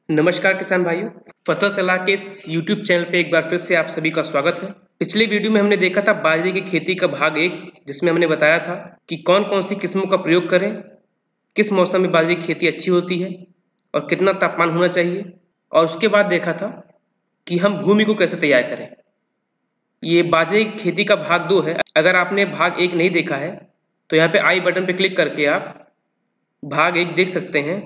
नमस्कार किसान भाइयों, फसल सलाह के इस YouTube चैनल पे एक बार फिर से आप सभी का स्वागत है। पिछले वीडियो में हमने देखा था बाजरे की खेती का भाग 1, जिसमें हमने बताया था कि कौन कौन सी किस्मों का प्रयोग करें, किस मौसम में बाजरे की खेती अच्छी होती है और कितना तापमान होना चाहिए। और उसके बाद देखा था कि हम भूमि को कैसे तैयार करें। ये बाजरे की खेती का भाग 2 है। अगर आपने भाग 1 नहीं देखा है तो यहाँ पे आई बटन पे क्लिक करके आप भाग 1 देख सकते हैं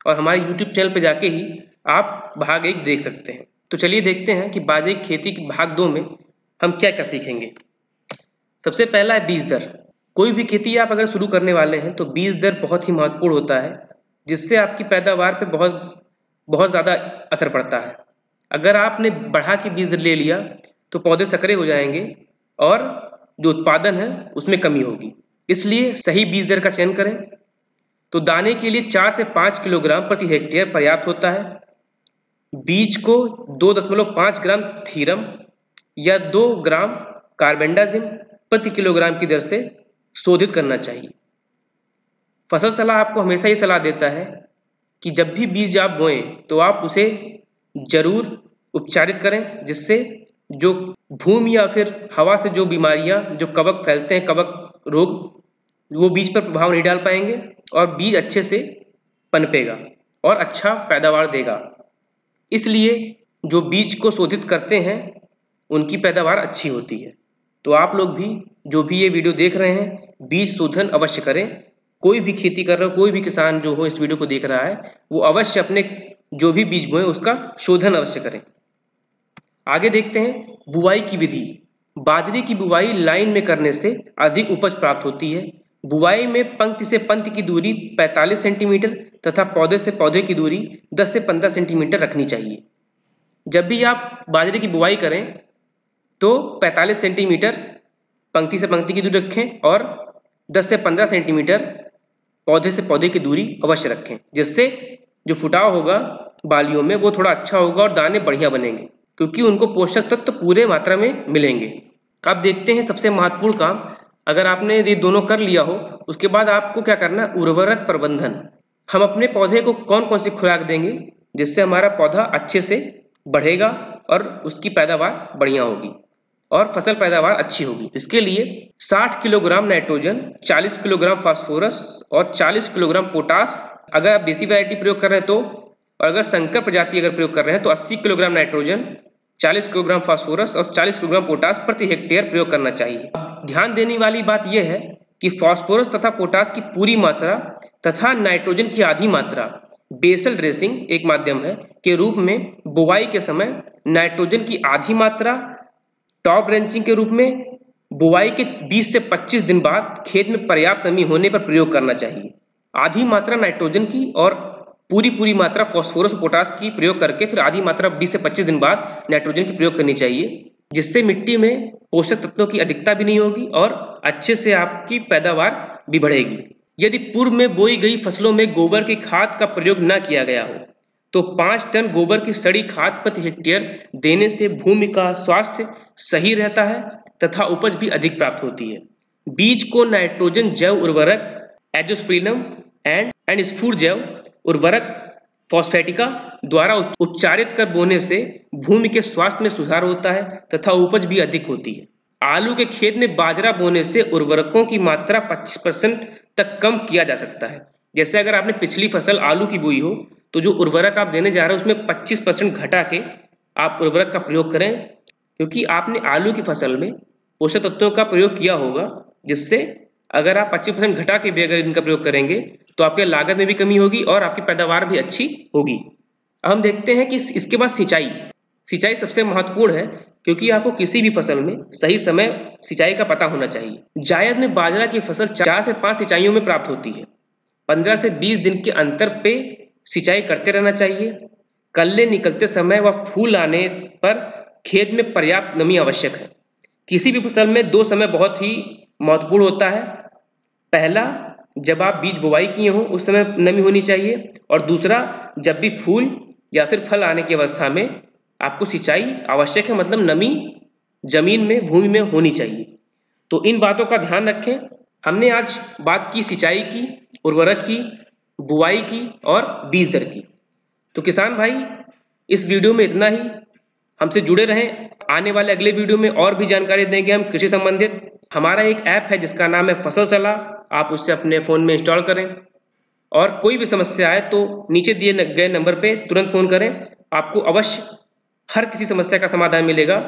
और हमारे YouTube चैनल पे जाके ही आप भाग 1 देख सकते हैं। तो चलिए देखते हैं कि बाजरे की खेती की भाग 2 में हम क्या क्या सीखेंगे। सबसे पहला है बीज दर। कोई भी खेती आप अगर शुरू करने वाले हैं तो बीज दर बहुत ही महत्वपूर्ण होता है, जिससे आपकी पैदावार पे बहुत बहुत ज़्यादा असर पड़ता है। अगर आपने बढ़ा के बीज दर ले लिया तो पौधे संकरे हो जाएंगे और जो उत्पादन है उसमें कमी होगी। इसलिए सही बीज दर का चयन करें। तो दाने के लिए 4 से 5 किलोग्राम प्रति हेक्टेयर पर्याप्त होता है। बीज को 2.5 ग्राम थीरम या 2 ग्राम कार्बेंडाजिम प्रति किलोग्राम की दर से शोधित करना चाहिए। फसल सलाह आपको हमेशा ये सलाह देता है कि जब भी बीज आप बोएं तो आप उसे जरूर उपचारित करें, जिससे जो भूमि या फिर हवा से जो बीमारियां, जो कवक फैलते हैं, कवक रोग, वो बीज पर प्रभाव नहीं डाल पाएंगे और बीज अच्छे से पनपेगा और अच्छा पैदावार देगा। इसलिए जो बीज को शोधित करते हैं उनकी पैदावार अच्छी होती है। तो आप लोग भी जो भी ये वीडियो देख रहे हैं, बीज शोधन अवश्य करें। कोई भी खेती कर रहा हो, कोई भी किसान जो हो इस वीडियो को देख रहा है, वो अवश्य अपने जो भी बीज बोए उसका शोधन अवश्य करें। आगे देखते हैं बुआई की विधि। बाजरे की बुआई लाइन में करने से अधिक उपज प्राप्त होती है। बुआई में पंक्ति से पंक्ति की दूरी 45 सेंटीमीटर तथा पौधे से पौधे की दूरी 10 से 15 सेंटीमीटर रखनी चाहिए। जब भी आप बाजरे की बुआई करें तो 45 सेंटीमीटर पंक्ति से पंक्ति की दूरी रखें और 10 से 15 सेंटीमीटर पौधे से पौधे की दूरी अवश्य रखें, जिससे जो फुटाव होगा बालियों में वो थोड़ा अच्छा होगा और दाने बढ़िया बनेंगे, क्योंकि उनको पोषक तत्व पूरे मात्रा में मिलेंगे। अब देखते हैं सबसे महत्वपूर्ण काम। अगर आपने ये दोनों कर लिया हो, उसके बाद आपको क्या करना है, उर्वरक प्रबंधन। हम अपने पौधे को कौन कौन सी खुराक देंगे जिससे हमारा पौधा अच्छे से बढ़ेगा और उसकी पैदावार बढ़िया होगी और फसल पैदावार अच्छी होगी। इसके लिए 60 किलोग्राम नाइट्रोजन, 40 किलोग्राम फास्फोरस और 40 किलोग्राम पोटास अगर आप देसी वैरायटी प्रयोग कर रहे हैं तो, और अगर संकर प्रजाति अगर प्रयोग कर रहे हैं तो 80 किलोग्राम नाइट्रोजन, 40 किलोग्राम फास्फोरस और 40 किलोग्राम पोटास प्रति हेक्टेयर प्रयोग करना चाहिए। ध्यान देने वाली बात यह है कि फास्फोरस तथा पोटास की पूरी मात्रा तथा नाइट्रोजन की आधी मात्रा बेसल ड्रेसिंग एक माध्यम है के रूप में बुवाई के समय नाइट्रोजन की आधी मात्रा टॉप रेंचिंग के रूप में बुवाई के 20 से 25 दिन बाद खेत में पर्याप्त नमी होने पर प्रयोग करना चाहिए। आधी मात्रा नाइट्रोजन की और पूरी मात्रा फास्फोरस पोटास की प्रयोग करके फिर आधी मात्रा 20 से 25 दिन बाद नाइट्रोजन की प्रयोग करनी चाहिए, जिससे मिट्टी में पोषक तत्वों की अधिकता भी नहीं होगी और अच्छे से आपकी पैदावार भी बढ़ेगी। यदि पूर्व में बोई गई फसलों में गोबर की खाद का प्रयोग न किया गया हो तो 5 टन गोबर की सड़ी खाद प्रति हेक्टेयर देने से भूमि का स्वास्थ्य सही रहता है तथा उपज भी अधिक प्राप्त होती है। बीज को नाइट्रोजन जैव उर्वरक एजोस्पिरिनम एंड स्फूर जैव उर्वरक फॉस्फेटिका द्वारा उपचारित कर बोने से भूमि के स्वास्थ्य में सुधार होता है तथा उपज भी अधिक होती है। आलू के खेत में बाजरा बोने से उर्वरकों की मात्रा 25% तक कम किया जा सकता है। जैसे अगर आपने पिछली फसल आलू की बोई हो तो जो उर्वरक आप देने जा रहे हो उसमें 25% घटा के आप उर्वरक का प्रयोग करें, क्योंकि आपने आलू की फसल में पोषक तत्वों का प्रयोग किया होगा, जिससे अगर आप 25% घटा के भी अगर इनका प्रयोग करेंगे तो आपके लागत में भी कमी होगी और आपकी पैदावार भी अच्छी होगी। अब हम देखते हैं कि इसके बाद सिंचाई सबसे महत्वपूर्ण है, क्योंकि आपको किसी भी फसल में सही समय सिंचाई का पता होना चाहिए। जायद में बाजरा की फसल 4 से 5 सिंचाइयों में प्राप्त होती है। 15 से 20 दिन के अंतर पे सिंचाई करते रहना चाहिए। कल्ले निकलते समय व फूल आने पर खेत में पर्याप्त नमी आवश्यक है। किसी भी फसल में 2 समय बहुत ही महत्वपूर्ण होता है। पहला, जब आप बीज बुवाई किए हो उस समय नमी होनी चाहिए, और दूसरा, जब भी फूल या फिर फल आने की अवस्था में आपको सिंचाई आवश्यक है, मतलब नमी जमीन में, भूमि में होनी चाहिए। तो इन बातों का ध्यान रखें। हमने आज बात की सिंचाई की, उर्वरक की, बुआई की और बीज दर की। तो किसान भाई, इस वीडियो में इतना ही। हमसे जुड़े रहें। आने वाले अगले वीडियो में और भी जानकारी देंगे हम कृषि संबंधित। हमारा एक ऐप है जिसका नाम है फसल सलाह, आप उससे अपने फ़ोन में इंस्टॉल करें और कोई भी समस्या आए तो नीचे दिए गए नंबर पे तुरंत फ़ोन करें। आपको अवश्य हर किसी समस्या का समाधान मिलेगा।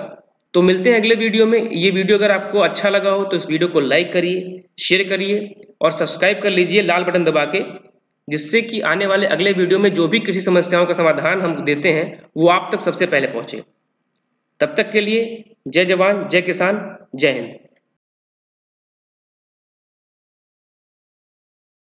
तो मिलते हैं अगले वीडियो में। ये वीडियो अगर आपको अच्छा लगा हो तो इस वीडियो को लाइक करिए, शेयर करिए और सब्सक्राइब कर लीजिए लाल बटन दबा के, जिससे कि आने वाले अगले वीडियो में जो भी कृषि समस्याओं का समाधान हम देते हैं वो आप तक सबसे पहले पहुंचे। तब तक के लिए जय जवान, जय किसान, जय हिंद।